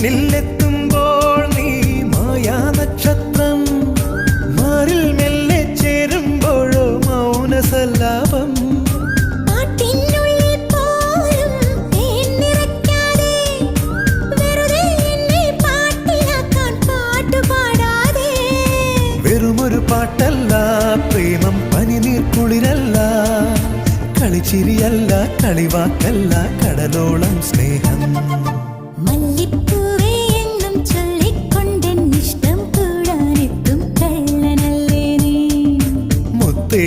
കണ്ണിലെത്തുമ്പോൾ നീ മായാ നക്ഷത്രം, മാറിൽ മെല്ലെ ചേരുമ്പോഴോ മൗനസല്ലാപം. വെറുമൊരു പാട്ടല്ല പ്രേമം, പനിനീർ കുളിരല്ല, കളിച്ചിരിയല്ല, കളിവാക്കല്ല, കടലോളം സ്നേഹം. മുത്തേ